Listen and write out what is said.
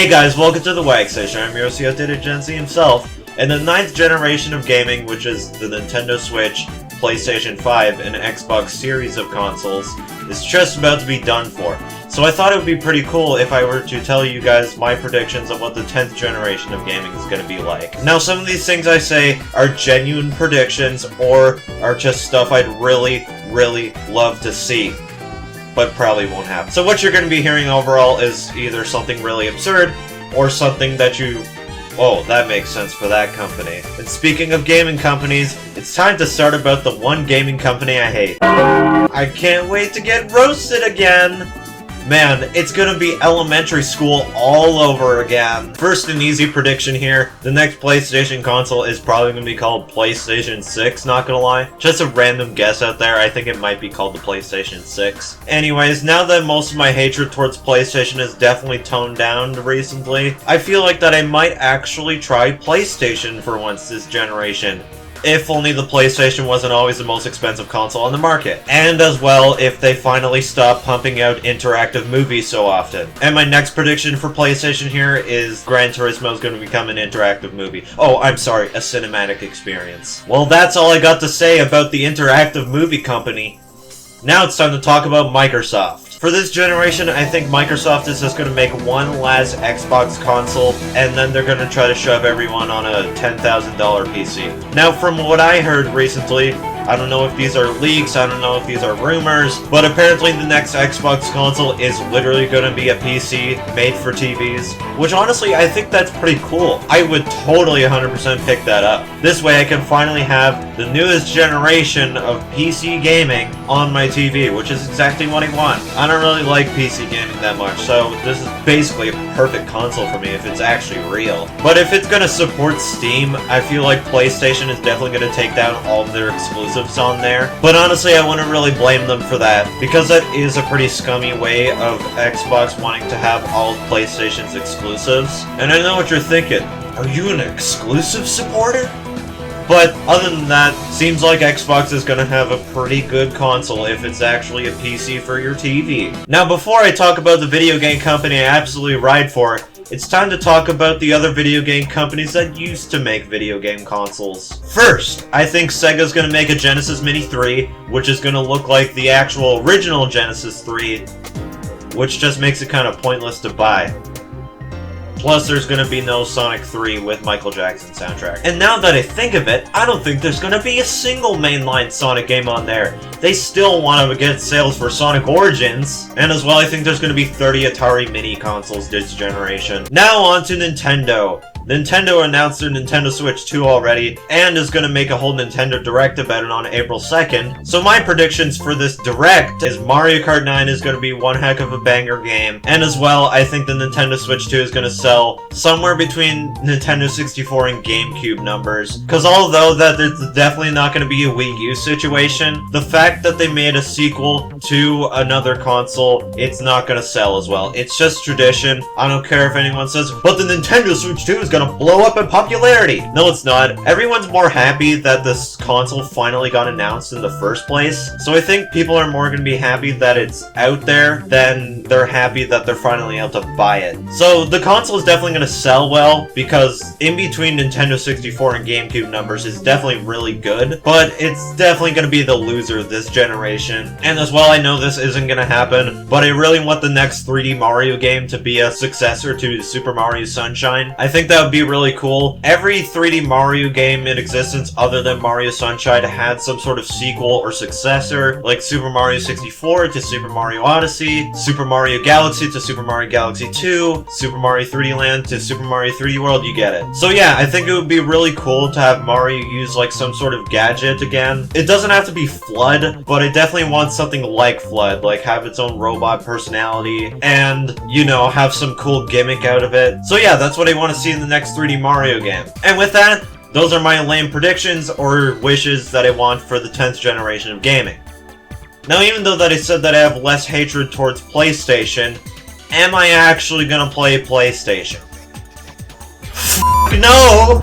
Hey guys, welcome to the Wacky Station. I'm your updated Gen Z himself, and the 9th generation of gaming, which is the Nintendo Switch, PlayStation 5, and Xbox series of consoles, is just about to be done for. So I thought it would be pretty cool if I were to tell you guys my predictions of what the 10th generation of gaming is going to be like. Now, some of these things I say are genuine predictions, or are just stuff I'd really love to see, but probably won't happen. So what you're going to be hearing overall is either something really absurd, or something that you... Oh, that makes sense for that company. And speaking of gaming companies, it's time to start about the one gaming company I hate. I can't wait to get roasted again! Man, it's gonna be elementary school all over again. First, an easy prediction here. The next PlayStation console is probably gonna be called PlayStation 6, not gonna lie. Just a random guess out there, I think it might be called the PlayStation 6. Anyways, now that most of my hatred towards PlayStation is definitely toned down recently, I feel like that I might actually try PlayStation for once this generation. If only the PlayStation wasn't always the most expensive console on the market. And as well, if they finally stop pumping out interactive movies so often. And my next prediction for PlayStation here is Gran Turismo is going to become an interactive movie. Oh, I'm sorry, a cinematic experience. Well, that's all I got to say about the interactive movie company. Now it's time to talk about Microsoft. For this generation, I think Microsoft is just going to make one last Xbox console, and then they're going to try to shove everyone on a $10,000 PC. Now, from what I heard recently, I don't know if these are leaks, I don't know if these are rumors, but apparently the next Xbox console is literally going to be a PC made for TVs, which honestly, I think that's pretty cool. I would totally 100% pick that up. This way I can finally have the newest generation of PC gaming on my TV, which is exactly what I want. I don't really like PC gaming that much, so this is basically a perfect console for me if it's actually real. But if it's going to support Steam, I feel like PlayStation is definitely going to take down all of their exclusives on there. But honestly, I wouldn't really blame them for that, because that is a pretty scummy way of Xbox wanting to have all of PlayStation's exclusives. And I know what you're thinking. Are you an exclusive supporter? But other than that, seems like Xbox is going to have a pretty good console if it's actually a PC for your TV. Now, before I talk about the video game company I absolutely ride for, it's time to talk about the other video game companies that used to make video game consoles. First, I think Sega's going to make a Genesis Mini 3, which is going to look like the actual original Genesis 3, which just makes it kind of pointless to buy. Plus, there's going to be no Sonic 3 with Michael Jackson soundtrack. And now that I think of it, I don't think there's going to be a single mainline Sonic game on there. They still want to get sales for Sonic Origins. And as well, I think there's going to be 30 Atari Mini consoles this generation. Now on to Nintendo. Nintendo announced their Nintendo Switch 2 already, and is going to make a whole Nintendo Direct about it on April 2nd. So my predictions for this Direct is Mario Kart 9 is going to be one heck of a banger game, and as well, I think the Nintendo Switch 2 is going to sell somewhere between Nintendo 64 and GameCube numbers. Because although that it's definitely not going to be a Wii U situation, the fact that they made a sequel to another console, it's not going to sell as well. It's just tradition. I don't care if anyone says, but the Nintendo Switch 2 is gonna blow up in popularity. No, it's not. Everyone's more happy that this console finally got announced in the first place. So I think people are more gonna be happy that it's out there than they're happy that they're finally able to buy it. So the console is definitely gonna sell well, because in between Nintendo 64 and GameCube numbers is definitely really good, but it's definitely gonna be the loser this generation. And as well, I know this isn't gonna happen, but I really want the next 3D Mario game to be a successor to Super Mario Sunshine. I think that would be really cool. Every 3D Mario game in existence other than Mario Sunshine had some sort of sequel or successor, like Super Mario 64 to Super Mario Odyssey, Super Mario Galaxy to Super Mario Galaxy 2, Super Mario 3D Land to Super Mario 3D World, you get it. So yeah, I think it would be really cool to have Mario use like some sort of gadget again. It doesn't have to be FLUDD, but I definitely want something like FLUDD, like have its own robot personality, and, you know, have some cool gimmick out of it. So yeah, that's what I want to see in the next 3D Mario game. And with that, those are my lame predictions or wishes that I want for the 10th generation of gaming. Now, even though that I said that I have less hatred towards PlayStation, am I actually gonna play PlayStation? No!